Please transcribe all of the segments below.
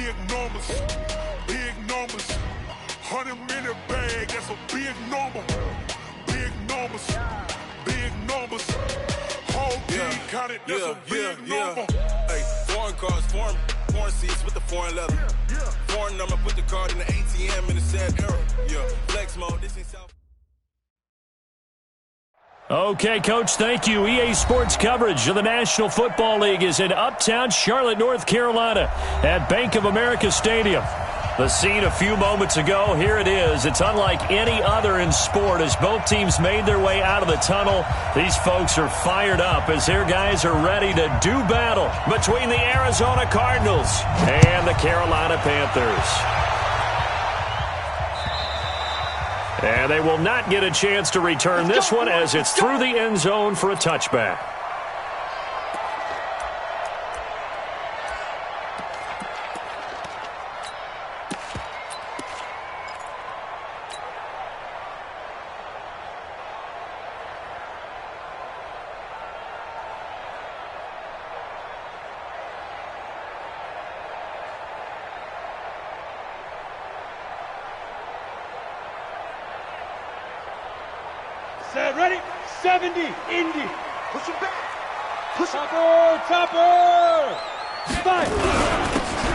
big numbers, big numbers. 100-minute bag, that's a big number. Big numbers, big numbers. Whole team counted, that's a big number. Hey, foreign cars, foreign seats with the foreign leather. Foreign number, put the card in the ATM in the sad era. Yeah, flex mode, this ain't South. Okay, Coach, thank you. EA Sports coverage of the National Football League is in uptown Charlotte, North Carolina at Bank of America Stadium. The scene a few moments ago, here it is. It's unlike any other in sport as both teams made their way out of the tunnel. These folks are fired up as their guys are ready to do battle between the Arizona Cardinals and the Carolina Panthers. And they will not get a chance to return this one as it's through the end zone for a touchback. Ready? 70, Indy. Push it back. Push it. Topper. Five.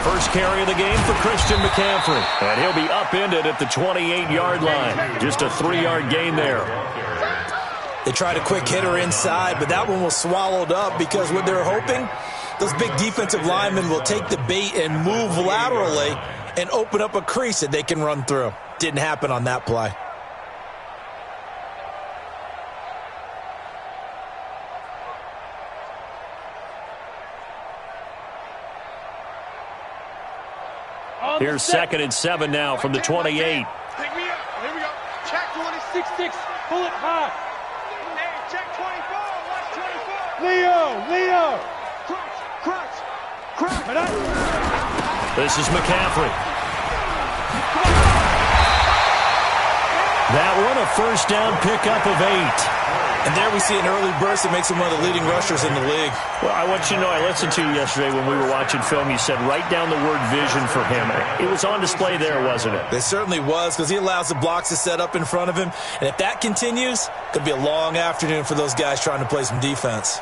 First carry of the game for Christian McCaffrey. And he'll be upended at the 28-yard line. Just a 3-yard gain there. They tried a quick hitter inside, but that one was swallowed up because what they're hoping, those big defensive linemen will take the bait and move laterally and open up a crease that they can run through. Didn't happen on that play. Here's 2nd and 7 now from the 28. Here we go. Check 26-6. Pull it high. Hey, check 24. Watch 24. Leo. Crunch. This is McCaffrey. That one a first down pickup of 8. And there we see an early burst that makes him one of the leading rushers in the league. Well, I want you to know, I listened to you yesterday when we were watching film. You said write down the word vision for him. It was on display there, wasn't it? It certainly was, because he allows the blocks to set up in front of him. And if that continues, it could be a long afternoon for those guys trying to play some defense.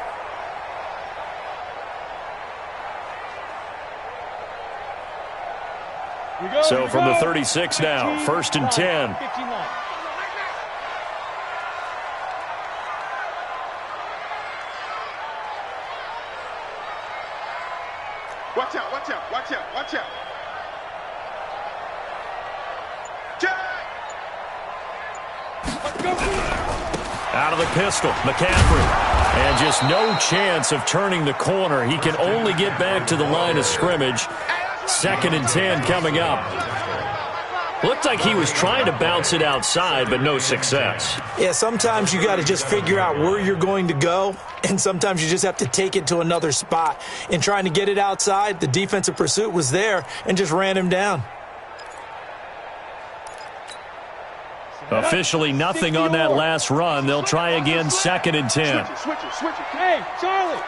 So from the 36 now, 1st and 10. Watch out. Out of the pistol, McCaffrey. And just no chance of turning the corner. He can only get back to the line of scrimmage. 2nd and 10 coming up. Looked like he was trying to bounce it outside, but no success. Yeah, sometimes you got to just figure out where you're going to go, and sometimes you just have to take it to another spot. In trying to get it outside, the defensive pursuit was there and just ran him down. Officially nothing on that last run. They'll try again, 2nd and 10. Switch it. Hey, Charlie.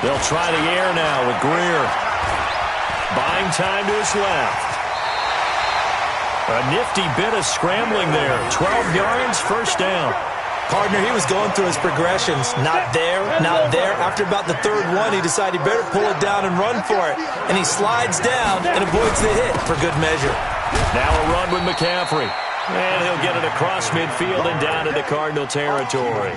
They'll try the air now with Greer. Buying time to his left. A nifty bit of scrambling there. 12 yards, first down. Partner, he was going through his progressions. Not there. After about the 3rd one, he decided he better pull it down and run for it. And he slides down and avoids the hit for good measure. Now a run with McCaffrey. And he'll get it across midfield and down into Cardinal territory.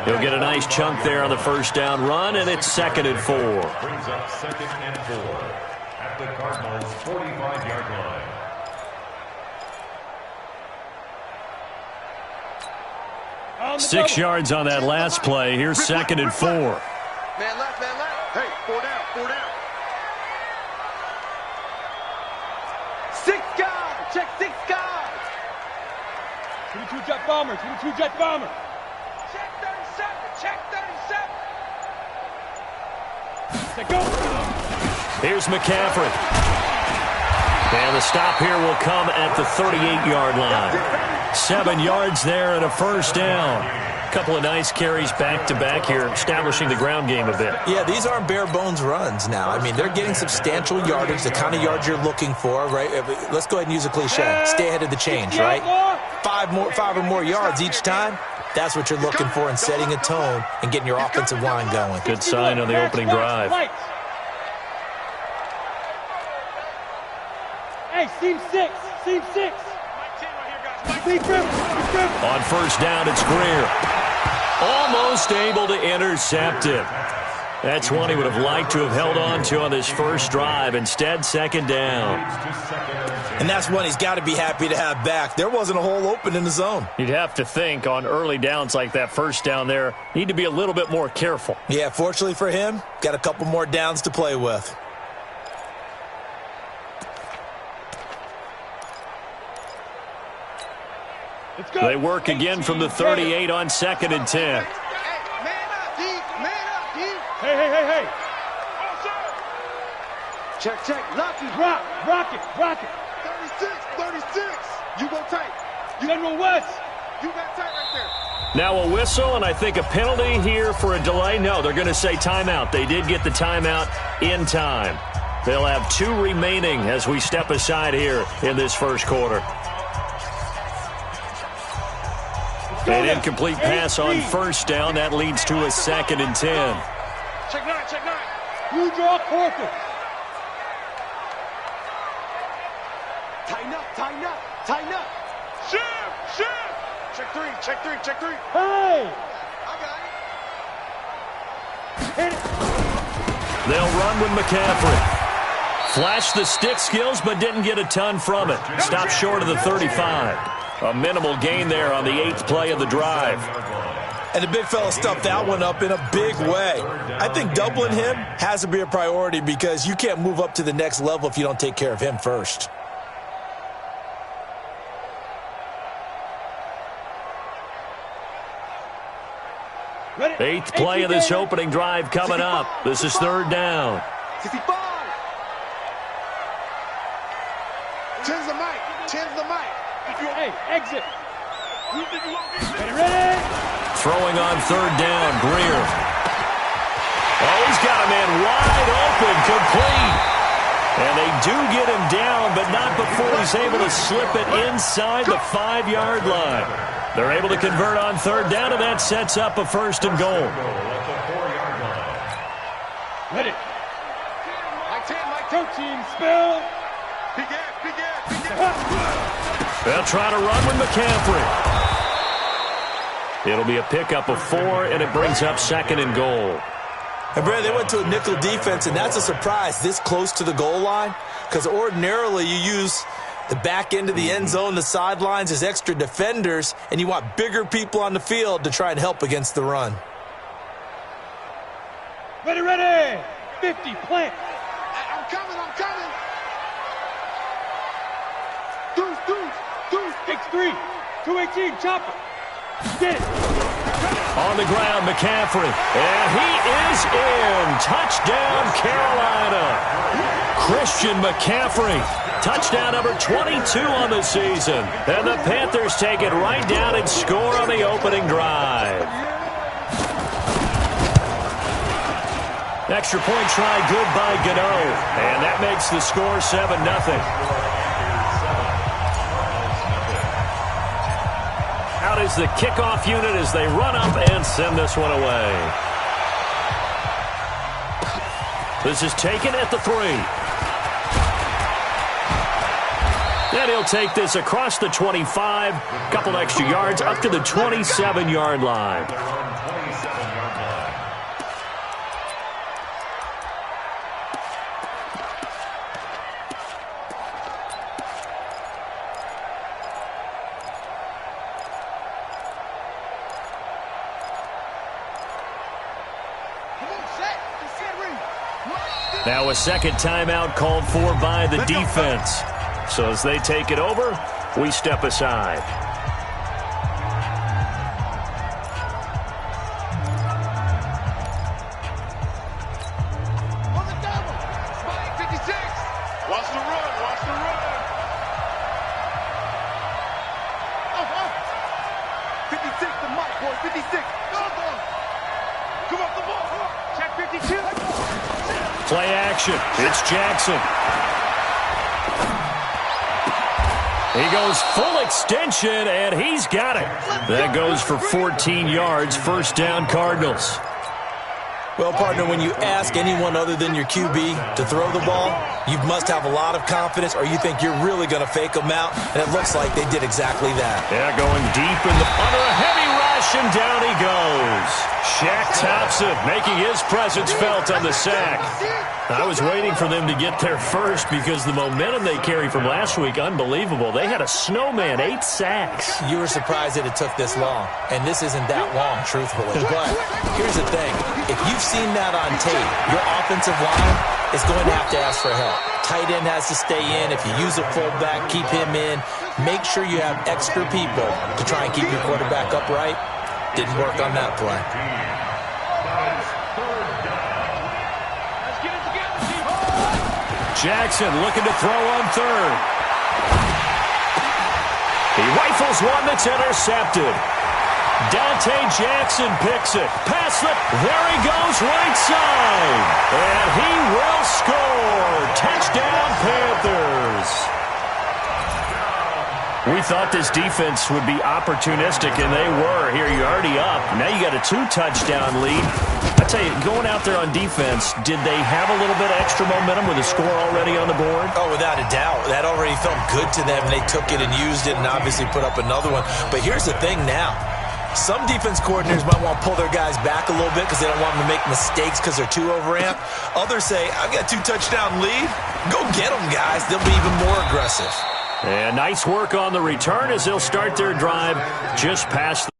He'll get a nice chunk there on the first down run, and it's 2nd and 4. Brings up 2nd and 4 at the Cardinals' 45-yard line. 6 yards on that last play. Here's 2nd and 4. Man left. Hey, 4 down. 6 guys. Check 6 guys. 22 jet bomber. Check 37. Set go. Here's McCaffrey. And the stop here will come at the 38-yard line. 7 yards there and a first down. Couple of nice carries back-to-back here, establishing the ground game a bit. Yeah, these aren't bare-bones runs now. I mean, they're getting substantial yardage, the kind of yards you're looking for, right? Let's go ahead and use a cliche. Stay ahead of the change, right? Five or more yards each time. That's what you're looking for in setting a tone and getting your offensive line going. Good sign on the opening drive. Hey, seam six. On first down, it's Greer. Almost able to intercept it. That's one he would have liked to have held on to on this first drive. Instead, second down. And that's one he's got to be happy to have back. There wasn't a hole open in the zone. You'd have to think on early downs like that first down there, need to be a little bit more careful. Yeah, fortunately for him, got a couple more downs to play with. They work again from the 38 on 2nd and 10. Hey. Check. Lock it. 36. You go tight. You got no West. You got tight right there. Now a whistle, and I think a penalty here for a delay. No, they're going to say timeout. They did get the timeout in time. They'll have 2 remaining as we step aside here in this first quarter. An incomplete pass on first down. That leads to a 2nd and 10. Check 9. You draw corker. Tighten up. Shift. Check three. Hey. I got it. Hit it. They'll run with McCaffrey. Flashed the stick skills, but didn't get a ton from it. Stopped short of the 35. A minimal gain there on the 8th play of the drive. And the big fella stuffed that one up in a big way. I think doubling him has to be a priority because you can't move up to the next level if you don't take care of him first. Eighth play of this opening drive coming up. This is 3rd down. 65. 10's the mic. Hey, exit. Ready? Throwing on 3rd down, Greer. Oh, he's got a man wide open, complete. And they do get him down, but not before he's able to slip it inside the 5-yard line. They're able to convert on 3rd down, and that sets up a 1st and goal. Ready. Mike 2 team spill. They'll try to run with McCaffrey. It'll be a pickup of 4, and it brings up 2nd and goal. And, Brad, they went to a nickel defense, and that's a surprise this close to the goal line because ordinarily you use the back end of the end zone, the sidelines as extra defenders, and you want bigger people on the field to try and help against the run. Ready. 50, plant. I'm coming. Deuce. X3. 218, chopper. Get it. On the ground, McCaffrey. And he is in. Touchdown, Carolina. Christian McCaffrey. Touchdown number 22 on the season. And the Panthers take it right down and score on the opening drive. Extra point try good by Gano. And that makes the score 7-0. Out is the kickoff unit as they run up and send this one away. This is taken at the 3. And he'll take this across the 25. Couple extra yards up to the 27-yard line. Now a second timeout called for by the defense. So as they take it over, we step aside. On the double. Spike 56. Watch the run. 56, the mic, boy. 56. Come on, come on. Check 52. Play action. It's Jackson. He goes full extension, and he's got it. That goes for 14 yards. First down, Cardinals. Well, partner, when you ask anyone other than your QB to throw the ball, you must have a lot of confidence, or you think you're really going to fake them out, and it looks like they did exactly that. Yeah, going deep in the under a heavy rush, and down he goes. Shaq Thompson making his presence felt on the sack. I was waiting for them to get there first because the momentum they carry from last week, unbelievable. They had a snowman, 8 sacks. You were surprised that it took this long, and this isn't that long, truthfully. But here's the thing. If you've seen that on tape, your offensive line is going to have to ask for help. Tight end has to stay in. If you use a fullback, keep him in. Make sure you have extra people to try and keep your quarterback upright. Didn't work on that play. Jackson looking to throw on third. He rifles one that's intercepted. Dante Jackson picks it. Pass it. There he goes, right side. And he will score. Touchdown, Panthers. We thought this defense would be opportunistic, and they were. Here, you're already up. Now you got a 2-touchdown lead. I tell you, going out there on defense, did they have a little bit of extra momentum with a score already on the board? Oh, without a doubt. That already felt good to them. They took it and used it and obviously put up another one. But here's the thing now. Some defense coordinators might want to pull their guys back a little bit because they don't want them to make mistakes because they're too overamped. Others say, I've got a 2-touchdown lead. Go get them, guys. They'll be even more aggressive. And nice work on the return as they'll start their drive just past the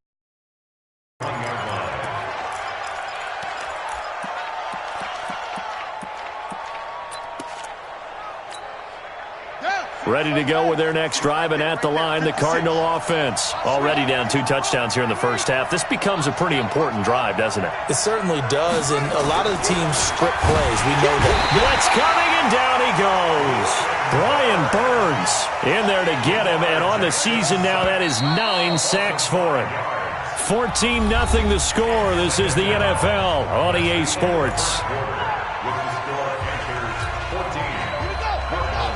ready to go with their next drive, and at the line, the Cardinal offense. Already down 2 touchdowns here in the first half. This becomes a pretty important drive, doesn't it? It certainly does, and a lot of the teams script plays. We know that. Blitz coming, and down he goes. Brian Burns in there to get him, and on the season now, that is 9 sacks for him. 14-0 the score. This is the NFL on EA Sports.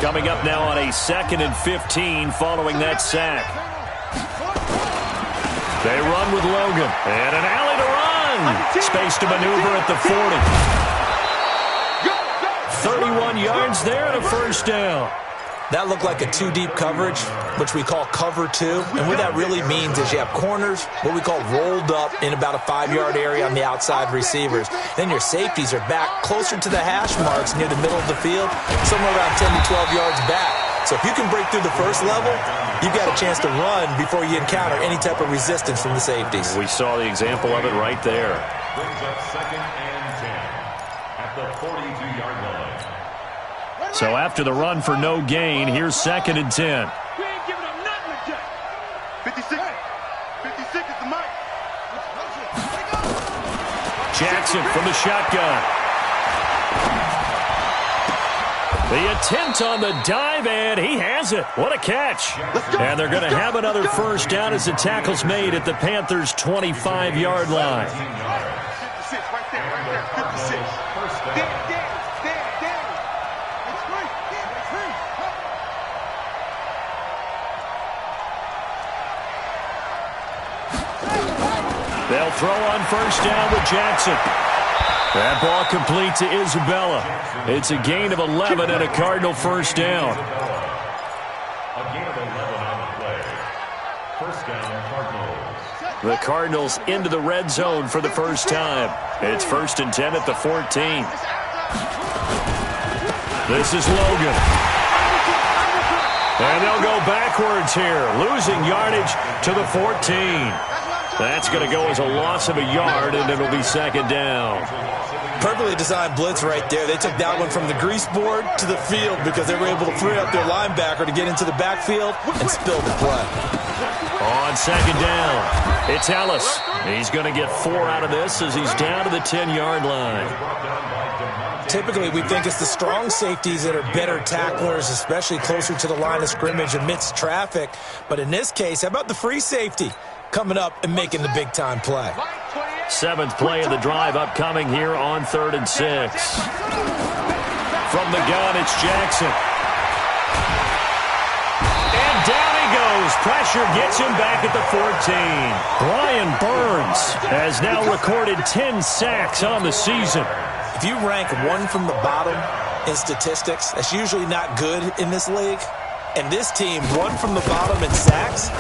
Coming up now on a 2nd and 15 following that sack. They run with Logan. And an alley to run. Space to maneuver at the 40. 31 yards there and a first down. That looked like a 2-deep coverage, which we call cover 2. And what that really means is you have corners, what we call rolled up in about a 5-yard area on the outside receivers. Then your safeties are back closer to the hash marks near the middle of the field, somewhere around 10 to 12 yards back. So if you can break through the first level, you've got a chance to run before you encounter any type of resistance from the safeties. We saw the example of it right there. Brings up 2nd and 10 at the 42-yard line. So after the run for no gain, here's 2nd and 10. We ain't giving up nothing to Jack. 56. 56 is the mic. Jackson from the shotgun. The attempt on the dive, and he has it. What a catch. And they're going to have another first down as the tackle's made at the Panthers' 25-yard line. 56, right there, 56. First down. They'll throw on first down with Jackson. That ball complete to Isabella. It's a gain of 11 and a Cardinal first down. A gain of 11 on the play. First down, Cardinals. The Cardinals into the red zone for the first time. It's 1st and 10 at the 14. This is Logan. And they'll go backwards here, losing yardage to the 14. That's going to go as a loss of a yard, and it'll be 2nd down. Perfectly designed blitz right there. They took that one from the grease board to the field because they were able to free up their linebacker to get into the backfield and spill the play. On 2nd down, it's Ellis. He's going to get 4 out of this as he's down to the 10-yard line. Typically, we think it's the strong safeties that are better tacklers, especially closer to the line of scrimmage amidst traffic. But in this case, how about the free safety coming up and making the big-time play? Seventh play of the drive upcoming here on 3rd and 6. From the gun, it's Jackson. And down he goes. Pressure gets him back at the 14. Brian Burns has now recorded 10 sacks on the season. If you rank one from the bottom in statistics, that's usually not good in this league. And this team, one from the bottom in sacks,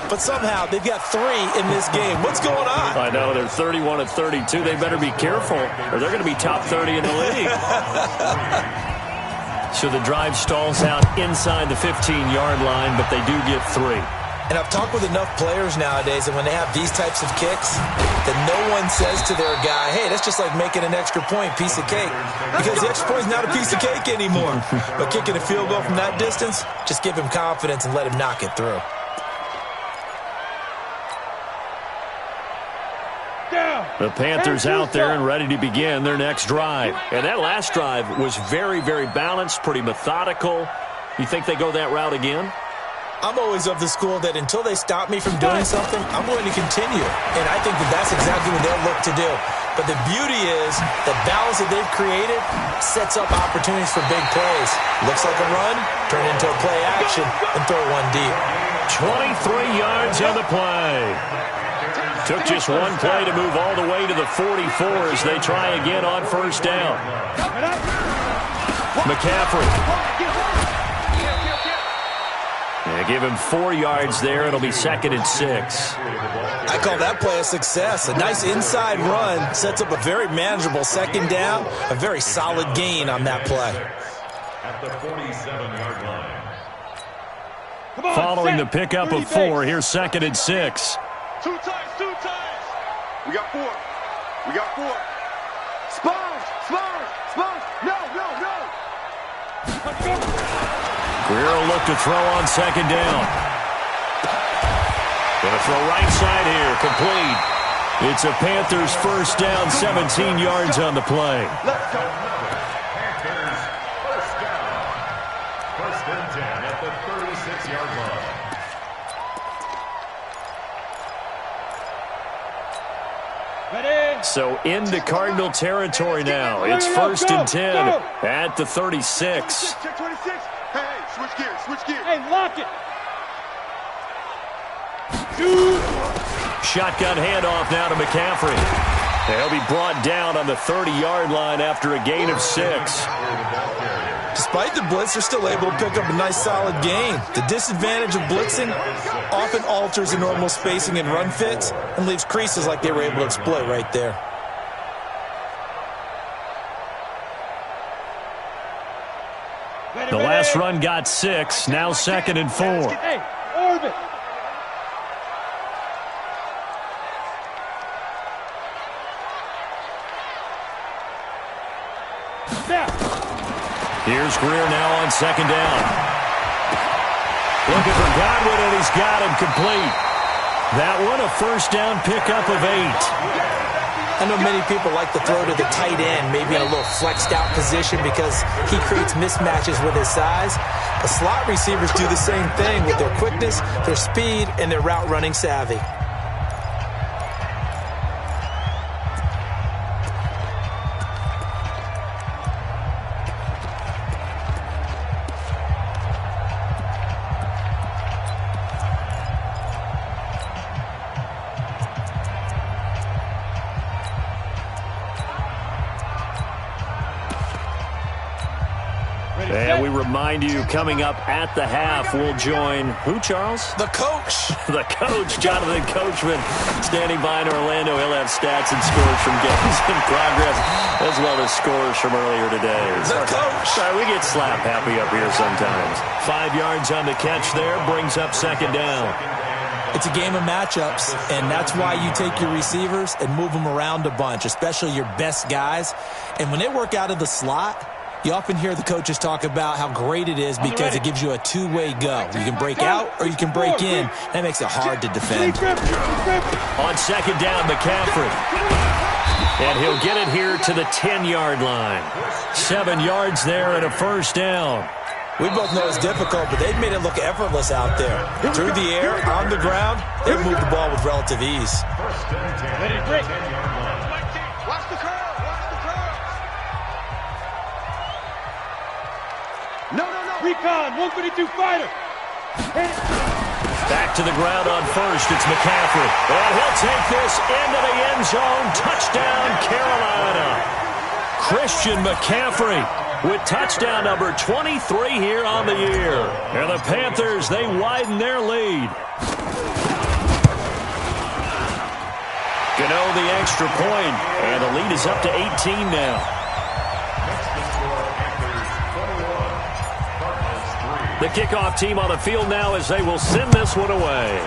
but somehow they've got 3 in this game. What's going on? I know, they're 31 of 32. They better be careful, or they're going to be top 30 in the league. So the drive stalls out inside the 15-yard line, but they do get 3. And I've talked with enough players nowadays that when they have these types of kicks, that no one says to their guy, hey, that's just like making an extra point, piece of cake. Because the extra point is not a piece of cake anymore. But kicking a field goal from that distance, just give him confidence and let him knock it through. The Panthers out there and ready to begin their next drive. And that last drive was very, very balanced, pretty methodical. You think they go that route again? I'm always of the school that until they stop me from doing something, I'm going to continue. And I think that that's exactly what they'll look to do. But the beauty is the balance that they've created sets up opportunities for big plays. Looks like a run, turn into a play action, and throw one deep. 23 yards on the play. Took just one play to move all the way to the 44 as they try again on first down. McCaffrey. They give him 4 yards there. It'll be 2nd and 6. I call that play a success. A nice inside run sets up a very manageable 2nd down. A very solid gain on that play. At the 47-yard line. Following the pickup of 4, here's 2nd and 6. 2 times, 2 times. We got 4. We got 4. Sponge. No. Greer will look to throw on 2nd down. Going to throw right side here, complete. It's a Panthers first down, 17 yards on the play. Let's go. Panthers first down. 1st and 10 at the 36-yard line. Ready? So into Cardinal territory now. It's 1st and 10 at the 36. Check 26. Hey, switch gears. Hey, lock it. Shotgun handoff now to McCaffrey. He'll be brought down on the 30-yard line after a gain of 6. Despite the blitz, they're still able to pick up a nice solid gain. The disadvantage of blitzing often alters the normal spacing and run fits and leaves creases like they were able to exploit right there. The last run got 6, now 2nd and 4. Hey, orbit. Here's Greer now on 2nd down. Looking for Godwin, and he's got him complete. That one a first down pickup of 8. I know many people like to throw to the tight end, maybe in a little flexed out position because he creates mismatches with his size. But slot receivers do the same thing with their quickness, their speed, and their route running savvy. And we remind you, coming up at the half, we'll join who, Charles? The coach. The coach, Jonathan Coachman, standing by in Orlando. He'll have stats and scores from games in progress, as well as scores from earlier today. The coach. Sorry, we get slap happy up here sometimes. 5 yards on the catch there, brings up 2nd down. It's a game of matchups, and that's why you take your receivers and move them around a bunch, especially your best guys. And when they work out of the slot, you often hear the coaches talk about how great it is because it gives you a two-way go. You can break out or you can break in. That makes it hard to defend. On 2nd down, McCaffrey. And he'll get it here to the 10-yard line. 7 yards there and a first down. We both know it's difficult, but they've made it look effortless out there. Through the air, on the ground, they've moved the ball with relative ease. First and 10 at the 10-yard line. Recon, 152 fighter. Back to the ground on first. It's McCaffrey. And he'll take this into the end zone. Touchdown, Carolina. Christian McCaffrey with touchdown number 23 here on the year. And the Panthers, they widen their lead. Gano the extra point, and the lead is up to 18 now. The kickoff team on the field now as they will send this one away.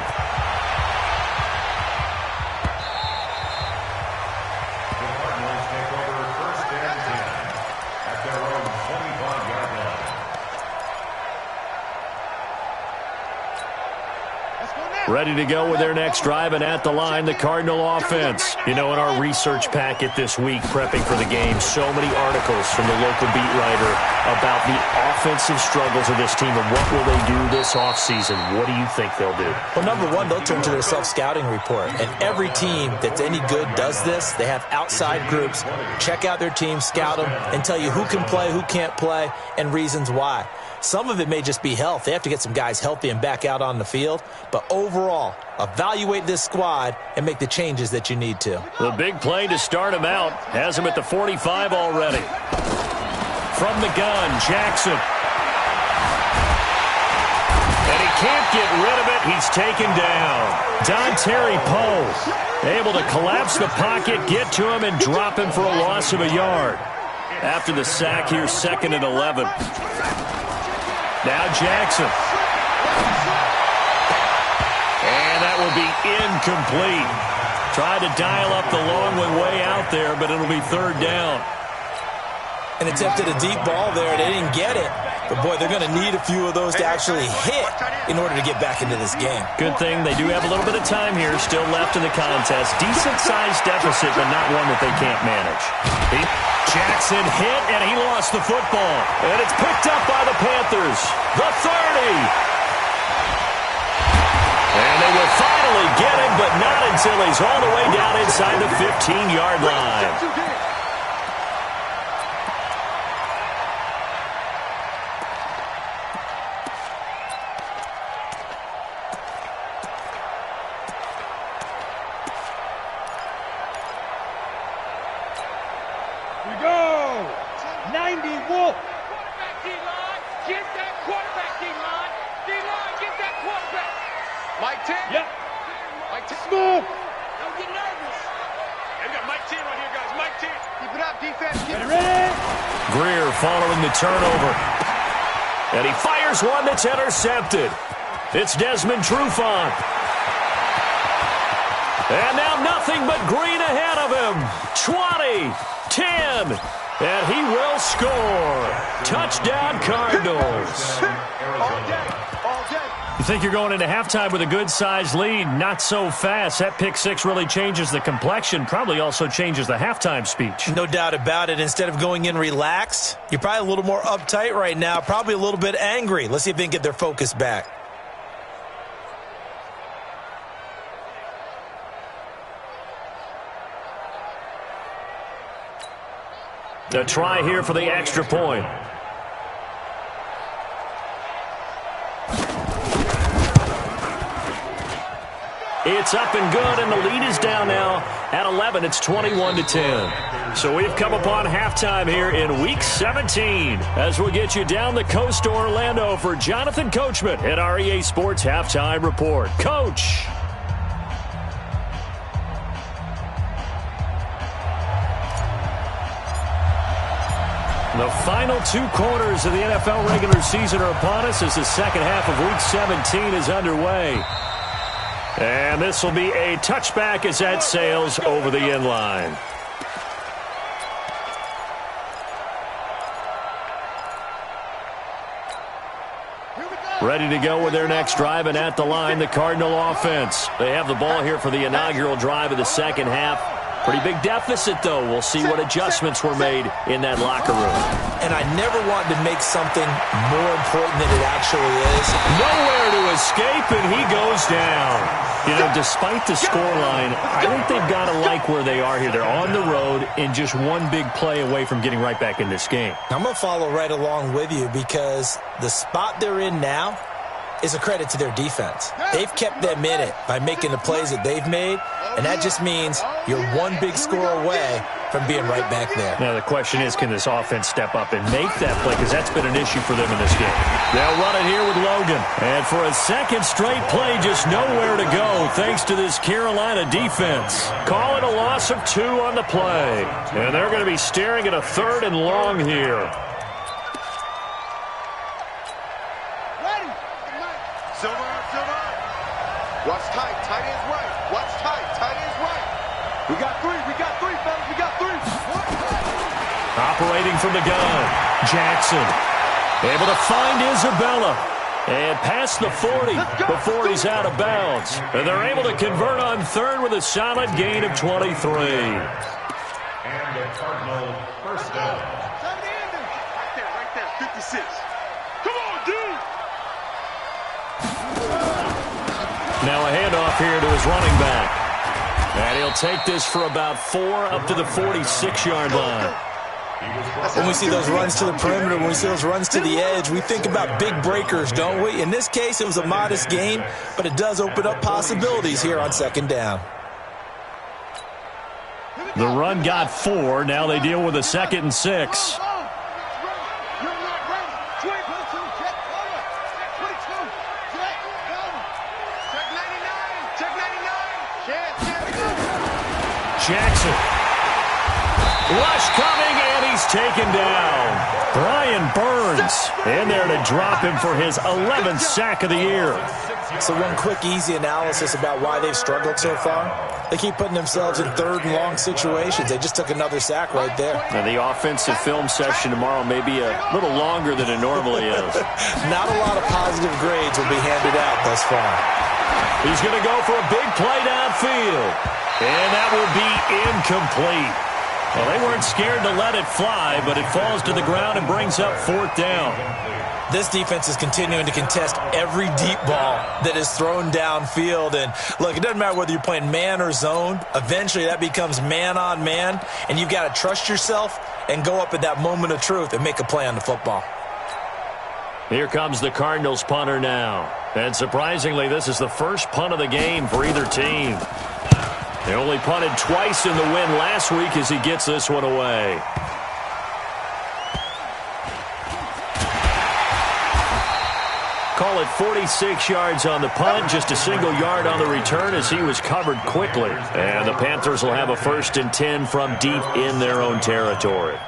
Ready to go with their next drive, and at the line, the Cardinal offense. You know, in our research packet this week, prepping for the game, so many articles from the local beat writer about the offensive struggles of this team and what will they do this offseason. What do you think they'll do? Well, number one, they'll turn to their self-scouting report. And every team that's any good does this. They have outside groups. Check out their team, scout them, and tell you who can play, who can't play, and reasons why. Some of it may just be health. They have to get some guys healthy and back out on the field. But overall, evaluate this squad and make the changes that you need to. The big play to start him out has him at the 45 already. From the gun, Jackson. And he can't get rid of it. He's taken down. Dontari Poe able to collapse the pocket, get to him, and drop him for a loss of a yard. After the sack here, 2nd and 11. Now Jackson. And that will be incomplete. Tried to dial up the long one way out there, but it'll be 3rd down. And attempted a deep ball there. They didn't get it. But, boy, they're going to need a few of those to actually hit in order to get back into this game. Good thing they do have a little bit of time here still left in the contest. Decent-sized deficit, but not one that they can't manage. Jackson hit, and he lost the football. And it's picked up by the Panthers. The 30. And they will finally get him, but not until he's all the way down inside the 15-yard line. Following the turnover. And he fires one that's intercepted. It's Desmond Trufant. And now nothing but green ahead of him. 20, 10, and he will score. Touchdown, Cardinals. You think you're going into halftime with a good-sized lead? Not so fast. That pick six really changes the complexion, probably also changes the halftime speech. No doubt about it. Instead of going in relaxed, you're probably a little more uptight right now, probably a little bit angry. Let's see if they can get their focus back. A try here for the extra point. It's up and good, and the lead is down now at 11. It's 21-10. So we've come upon halftime here in Week 17 as we'll get you down the coast to Orlando for Jonathan Coachman at our EA Sports Halftime Report. Coach. The final 2 quarters of the NFL regular season are upon us as the second half of Week 17 is underway. And this will be a touchback as that sails over the end line. Ready to go with their next drive, and at the line, the Cardinal offense. They have the ball here for the inaugural drive of the second half. Pretty big deficit, though. We'll see what adjustments were made in that locker room. And I never want to make something more important than it actually is. Nowhere to escape, and he goes down. You know, despite the scoreline, I think they've got to like where they are here. They're on the road and just one big play away from getting right back in this game. I'm going to follow right along with you because the spot they're in now is a credit to their defense. They've kept them in it by making the plays that they've made, and that just means you're one big score away from being right back there. Now the question is, can this offense step up and make that play? Because that's been an issue for them in this game. They'll run it here with Logan. And for a second straight play, just nowhere to go thanks to this Carolina defense. Call it a loss of 2 on the play. And they're going to be staring at a 3rd and long here. Watch tight, tight ends right. Watch tight, tight ends right. We got 3, fellas, we got 3. Operating from the gun, Jackson. Able to find Isabella. And past the 40 before he's out of bounds. And they're able to convert on 3rd with a solid gain of 23. And the Cardinal first down. Right there, 56. Come on, dude. Now a handoff here to his running back. And he'll take this for about 4 up to the 46-yard line. When we see those runs to the perimeter, when we see those runs to the edge, we think about big breakers, don't we? In this case, it was a modest gain, but it does open up possibilities here on 2nd down. The run got 4. Now they deal with a 2nd and 6. Jackson. Rush coming, and he's taken down. Brian Burns in there to drop him for his 11th sack of the year. So one quick, easy analysis about why they've struggled so far. They keep putting themselves in 3rd and long situations. They just took another sack right there. And the offensive film session tomorrow may be a little longer than it normally is. Not a lot of positive grades will be handed out thus far. He's going to go for a big play downfield. And that will be incomplete. Well, they weren't scared to let it fly, but it falls to the ground and brings up 4th down. This defense is continuing to contest every deep ball that is thrown downfield. And, look, it doesn't matter whether you're playing man or zone. Eventually, that becomes man-on-man, and you've got to trust yourself and go up at that moment of truth and make a play on the football. Here comes the Cardinals punter now. And surprisingly, this is the first punt of the game for either team. They only punted twice in the win last week as he gets this one away. Call it 46 yards on the punt, just a single yard on the return as he was covered quickly. And the Panthers will have a 1st and 10 from deep in their own territory.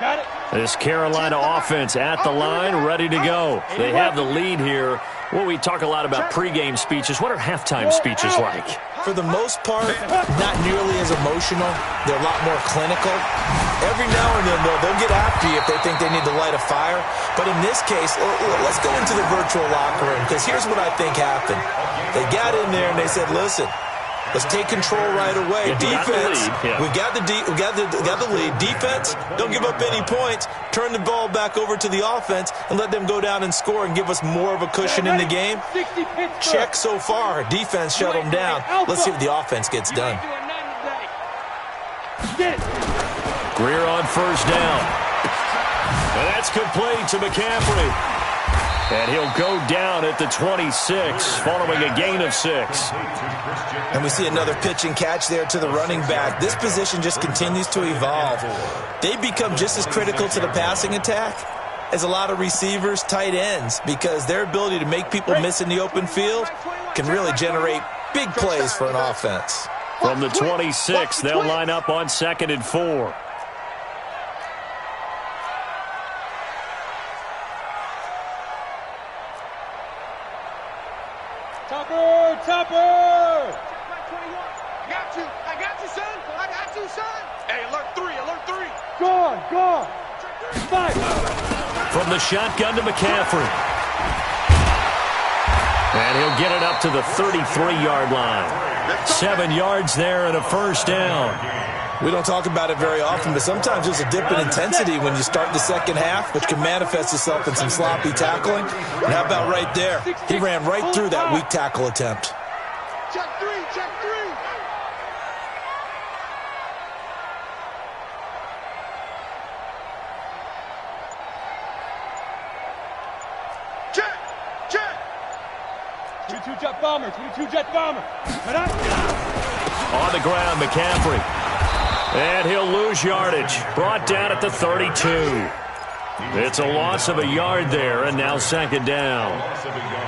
Got it. This Carolina offense at the line, ready to go. They have the lead here. Well, we talk a lot about pregame speeches. What are halftime speeches like? For the most part, not nearly as emotional. They're a lot more clinical. Every now and then, though, they'll get after you if they think they need to light a fire. But in this case, let's go into the virtual locker room, because here's what I think happened. They got in there and they said, listen, let's take control right away. Defense, we got the lead. Defense, don't give up any points. Turn the ball back over to the offense and let them go down and score and give us more of a cushion in the game. Check so far. Defense shut them down. Let's see what the offense gets done. Greer on 1st down. And that's complete to McCaffrey. And he'll go down at the 26 following a gain of 6. And we see another pitch and catch there to the running back. This position just continues to evolve. They become just as critical to the passing attack as a lot of receivers, tight ends, because their ability to make people miss in the open field can really generate big plays for an offense. From the 26, they'll line up on 2nd and 4. Topper! I got you, son. Hey, alert 3. Gone. Fight. From the shotgun to McCaffrey. And he'll get it up to the 33-yard line. 7 yards there and a first down. We don't talk about it very often, but sometimes there's a dip in intensity when you start the second half, which can manifest itself in some sloppy tackling. And how about right there? He ran right through that weak tackle attempt. Check three, check three. Check, check. 22 jet bomber, 22 jet bomber. On the ground, McCaffrey. And he'll lose yardage. Brought down at the 32. It's a loss of a yard there, and now second down.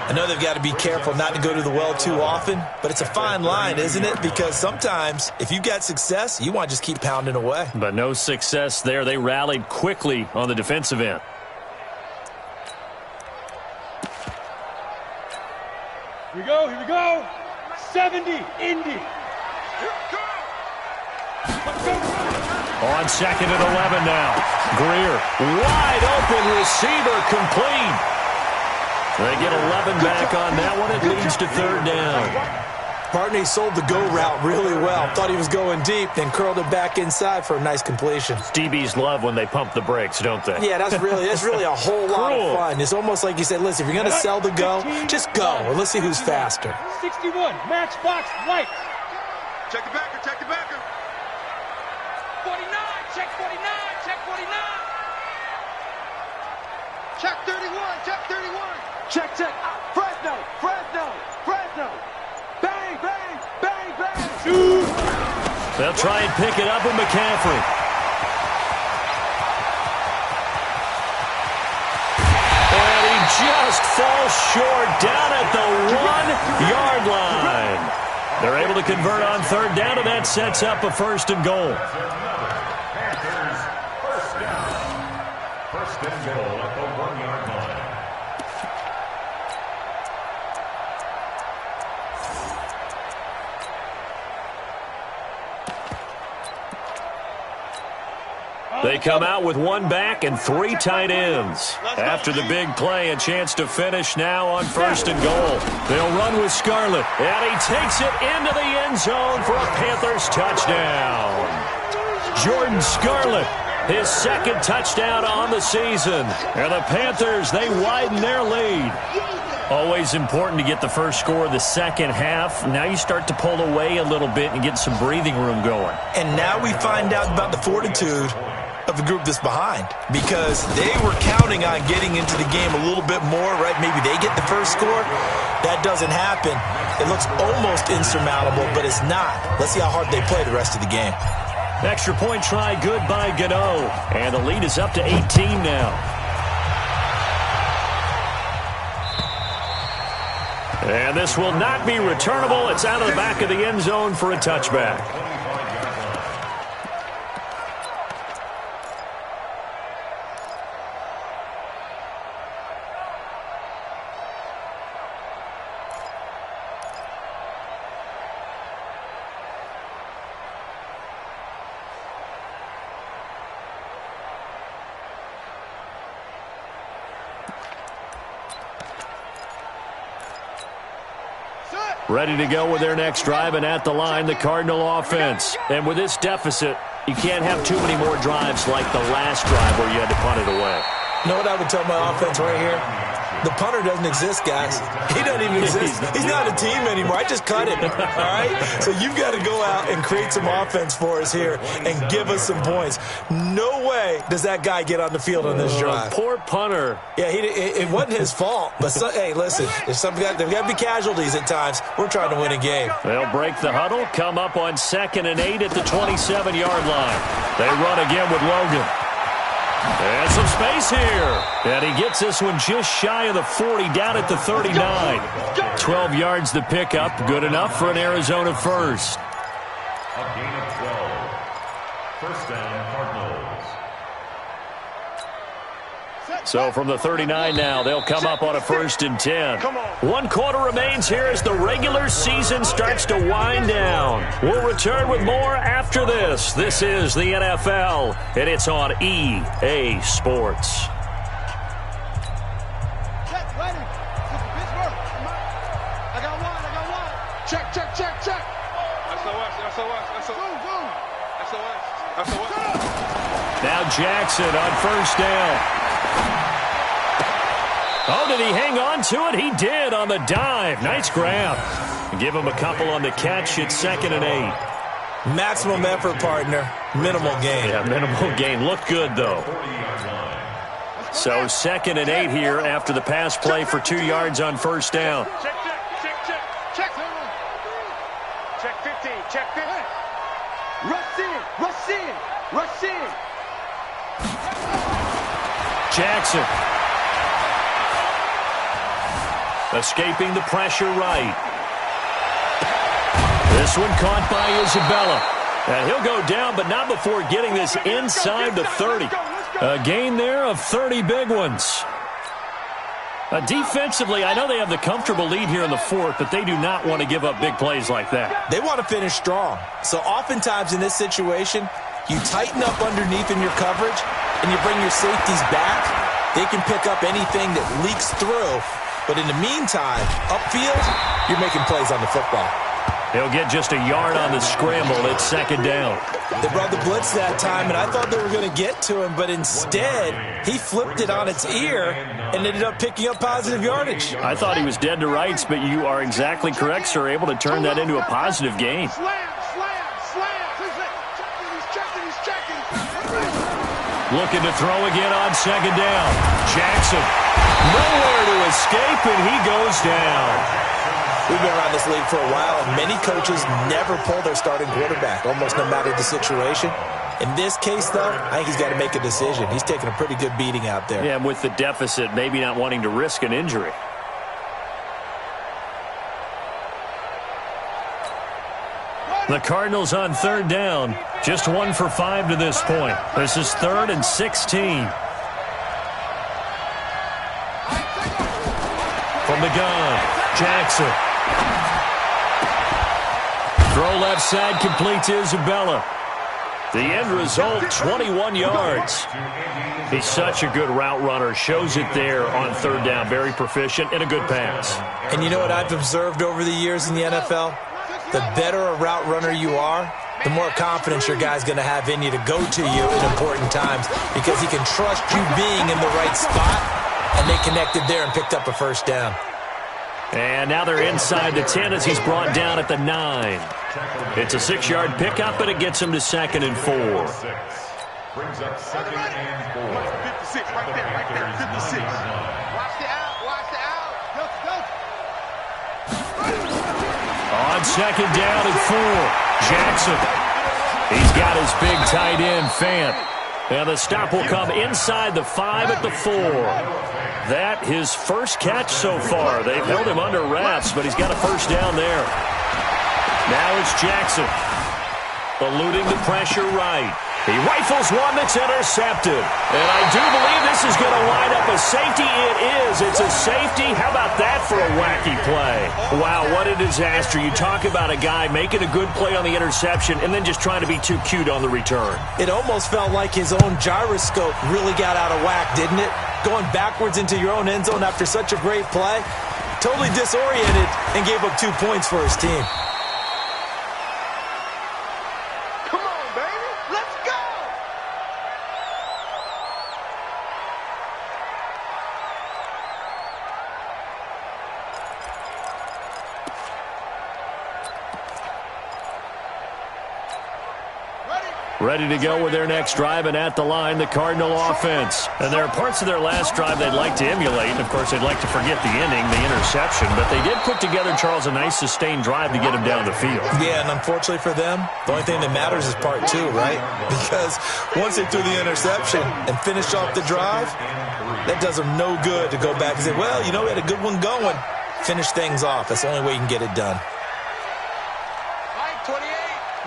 I know they've got to be careful not to go to the well too often, but it's a fine line, isn't it? Because sometimes, if you've got success, you want to just keep pounding away. But no success there. They rallied quickly on the defensive end. Here we go, here we go. 70, Indy. On second and 11 now. Greer, wide open receiver, complete. They get 11 back on that one. It leads to third down. Partney sold the go route really well. Thought he was going deep, then curled it back inside for a nice completion. DBs love when they pump the brakes, don't they? Yeah, that's really a whole lot of fun. It's almost like you said, listen, if you're going to sell the go, just go, and let's see who's faster. 61, matchbox white. Check the backer, check the backer. 49, check 49, check 49. Check 31, check 31. Check, check. Fresno, Fresno, Fresno. Bang, bang, bang, bang. Shoot. They'll try and pick it up with McCaffrey. And he just falls short down at the 1-yard line. They're able to convert on third down, and that sets up a first and goal. First and goal at the 1-yard line. They come out with one back and 3 tight ends. After the big play, a chance to finish now on first and goal. They'll run with Scarlett, and he takes it into the end zone for a Panthers touchdown. Jordan Scarlett, his second touchdown on the season. And the Panthers, they widen their lead. Always important to get the first score of the second half. Now you start to pull away a little bit and get some breathing room going. And now we find out about the fortitude of the group that's behind, because they were counting on getting into the game a little bit more, right? Maybe they get the first score. That doesn't happen. It looks almost insurmountable, but it's not. Let's see how hard they play the rest of the game. Extra point try good by Gano. And the lead is up to 18 now. And this will not be returnable. It's out of the back of the end zone for a touchback. Ready to go with their next drive, and at the line, the Cardinal offense. And with this deficit, you can't have too many more drives like the last drive where you had to punt it away. You know what I would tell my offense right here? The punter doesn't exist, guys. He doesn't even exist. He's not a team anymore. I just cut him, all right? So you've got to go out and create some offense for us here and give us some points. No way does that guy get on the field on this drive. Poor punter. Yeah, it wasn't his fault. But, hey, listen, there's got to be casualties at times. We're trying to win a game. They'll break the huddle, come up on 2nd and 8 at the 27-yard line. They run again with Logan. And some space here. And he gets this one just shy of the 40, down at the 39. 12 yards to pick up. Good enough for an Arizona first. A gain of 12. First down, Cardinals. So from the 39 now, they'll come up on a 1st and 10. 1 quarter remains here as the regular season starts to wind down. We'll return with more after this. This is the NFL, and it's on EA Sports. I got one. Check, check, check, check. Now Jackson on first down. Oh, did he hang on to it? He did on the dive. Nice grab. Give him a couple on the catch. It's 2nd and 8. Maximum effort, partner. Minimal gain. Yeah, minimal gain. Looked good, though. So 2nd and 8 here after the pass play for 2 yards on first down. Check 15, check 15. Rush in. Jackson. Escaping the pressure right. This one caught by Isabella. And he'll go down, but not before getting this inside the 30. A gain there of 30 big ones. Defensively, I know they have the comfortable lead here in the 4th, but they do not want to give up big plays like that. They want to finish strong. So oftentimes in this situation, you tighten up underneath in your coverage, and you bring your safeties back. They can pick up anything that leaks through. But in the meantime, upfield, you're making plays on the football. He'll get just a yard on the scramble. It's 2nd down. They brought the blitz that time, and I thought they were going to get to him, but instead, he flipped it on its ear and ended up picking up positive yardage. I thought he was dead to rights, but you are exactly correct, sir, able to turn that into a positive gain. Slam. Looking to throw again on 2nd down. Jackson, nowhere to escape, and he goes down. We've been around this league for a while, and many coaches never pull their starting quarterback, almost no matter the situation. In this case, though, I think he's got to make a decision. He's taking a pretty good beating out there. Yeah, and with the deficit, maybe not wanting to risk an injury. The Cardinals on 3rd down. Just 1 for 5 to this point. This is 3rd and 16. From the gun, Jackson. Throw left side complete to Isabella. The end result, 21 yards. He's such a good route runner. Shows it there on 3rd down. Very proficient and a good pass. And you know what I've observed over the years in the NFL? The better a route runner you are, the more confidence your guy's going to have in you to go to you in important times because he can trust you being in the right spot, and they connected there and picked up a first down. And now they're inside the 10 as he's brought down at the 9. It's a 6-yard pickup, and it gets him to 2nd and 4. Brings up 2nd and 4. 56, right there, 56. Watch the out. On 2nd down and 4, Jackson. He's got his big tight end, Fant. And the stop will come inside the 5 at the 4. That his first catch so far. They've held him under wraps, but he's got a first down there. Now it's Jackson. Eluding the pressure right. He rifles one that's intercepted. And I do believe this is going to line up a safety. It is. It's a safety. How about that for a wacky play? Wow, what a disaster. You talk about a guy making a good play on the interception and then just trying to be too cute on the return. It almost felt like his own gyroscope really got out of whack, didn't it? Going backwards into your own end zone after such a great play. Totally disoriented and gave up 2 points for his team. Ready to go with their next drive, and at the line, the Cardinal offense. And there are parts of their last drive they'd like to emulate. And, of course, they'd like to forget the ending, the interception. But they did put together, Charles, a nice sustained drive to get him down the field. Yeah, and unfortunately for them, the only thing that matters is part 2, right? Because once they threw the interception and finished off the drive, that does them no good to go back and say, well, you know, we had a good one going. Finish things off. That's the only way you can get it done. Mike 28.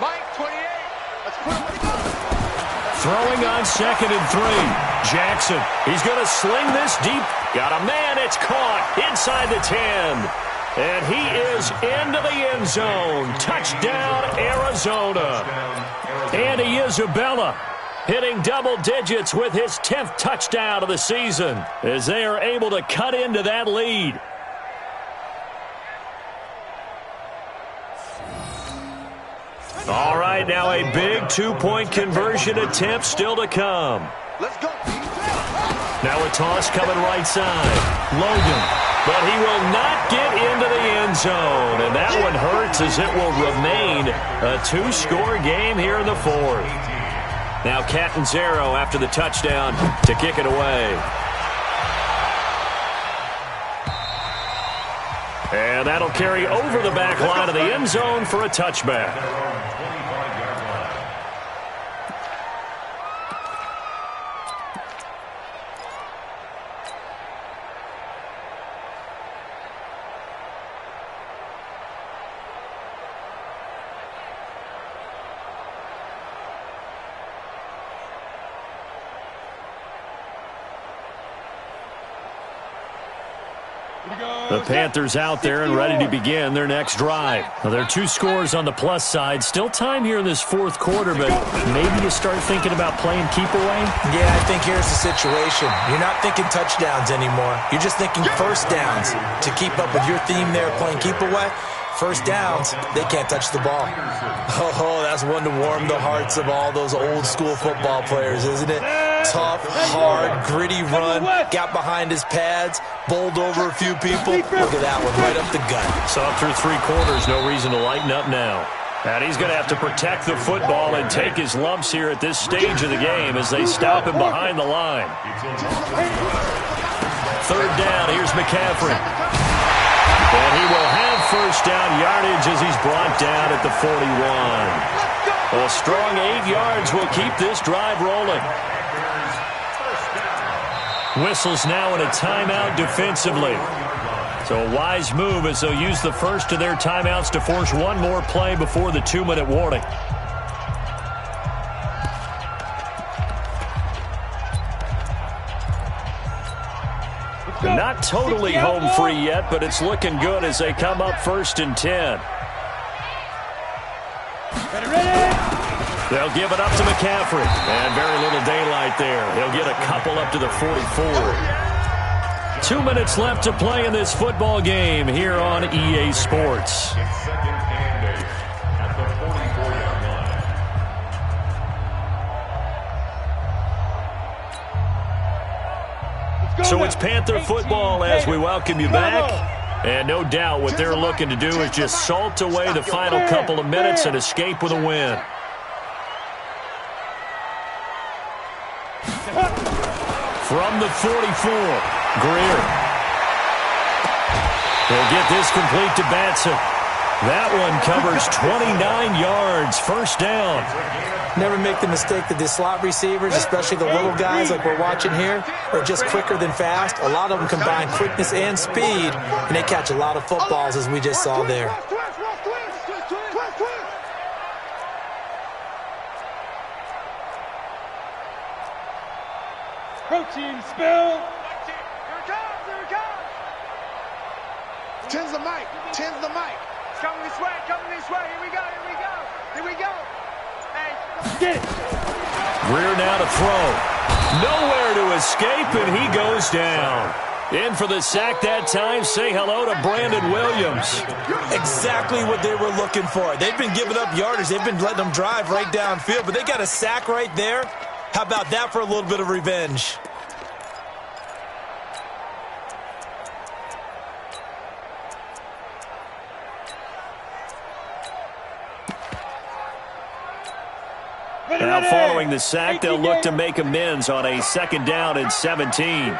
Let's put him. Throwing on 2nd and 3. Jackson, he's going to sling this deep. Got a man, it's caught inside the 10. And he is into the end zone. Touchdown, Arizona. Andy Isabella hitting double digits with his 10th touchdown of the season as they are able to cut into that lead. All right, now a big two-point conversion attempt still to come. Let's go. Now a toss coming right side. Logan, but he will not get into the end zone. And that one hurts as it will remain a two-score game here in the fourth. Now Catanzaro after the touchdown to kick it away. And that'll carry over the back line of the end zone for a touchback. The Panthers out there and ready to begin their next drive. Now, there are two scores on the plus side. Still time here in this fourth quarter, but maybe you start thinking about playing keep away? Yeah, I think here's the situation. You're not thinking touchdowns anymore. You're just thinking first downs. To keep up with your theme there, playing keep away, first downs, they can't touch the ball. Oh, that's one to warm the hearts of all those old school football players, isn't it? Tough, hard, gritty run, got behind his pads, bowled over a few people. Look at that one, right up the gut. So through three quarters, no reason to lighten up now. And he's going to have to protect the football and take his lumps here at this stage of the game as they stop him behind the line. Third down, here's McCaffrey. And he will have first down yardage as he's brought down at the 41. A strong 8 yards will keep this drive rolling. Whistles now in a timeout defensively. So a wise move as they'll use the first of their timeouts to force one more play before the 2-minute warning. Not totally home free yet, but it's looking good as they come up 1st and 10. They'll give it up to McCaffrey. And very little daylight there. He'll get a couple up to the 44. 2 minutes left to play in this football game here on EA Sports. So it's Panther football as we welcome you back. And no doubt what they're looking to do is just salt away the final couple of minutes and escape with a win. From the 44, Greer. He'll get this complete to Batson. That one covers 29 yards, first down. Never make the mistake that the slot receivers, especially the little guys like we're watching here, are just quicker than fast. A lot of them combine quickness and speed, and they catch a lot of footballs, as we just saw there. Protein spill. Here it comes. Tens the mic. It's coming this way. Here we go. Hey. Get it. Greer now to throw. Nowhere to escape, and he goes down. In for the sack that time. Say hello to Brandon Williams. Exactly what they were looking for. They've been giving up yardage. They've been letting them drive right downfield, but they got a sack right there. How about that for a little bit of revenge? Now following the sack, they'll look to make amends on a 2nd down and 17.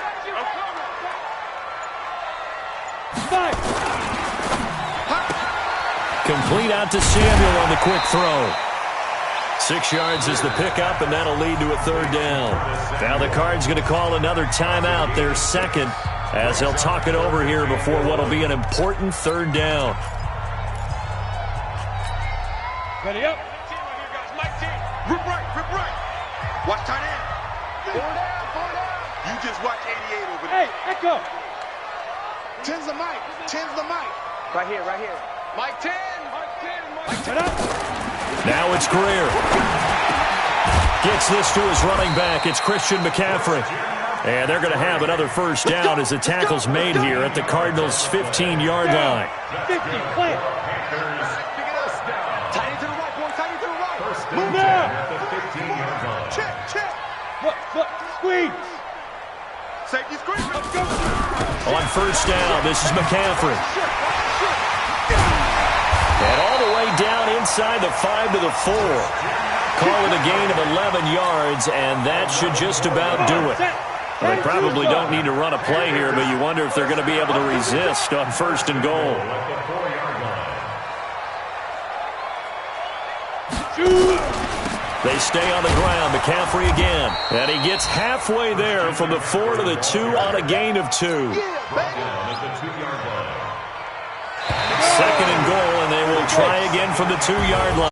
Complete out to Samuel on the quick throw. 6 yards is the pickup, and that'll lead to a 3rd down. Now the Cards going to call another timeout, their second, as they'll talk it over here before what will be an important 3rd down. Ready up. Rip right. Watch tight end. Four down. You just watch 88 over there. Hey, Echo. Tens the mic. Right here. Mike 10. Set up. Now it's Greer. Gets this to his running back. It's Christian McCaffrey. And they're going to have another first down as the tackle's made here at the Cardinals' 15-yard line. 50, play. Tight end to the right, boy. Tight end at the 15-yard line. Check. Look, squeeze. Safety screen. Let's go. On first down, this is McCaffrey. And all the way down inside the 5 to the 4. Call it a gain of 11 yards, and that should just about do it. They probably don't need to run a play here, but you wonder if they're going to be able to resist on first and goal. At the 4-yard line. They stay on the ground. McCaffrey again. And he gets halfway there from the 4 to the 2 on a gain of 2. Down at the 2-yard line. Second and goal, and they will try again from the 2-yard line.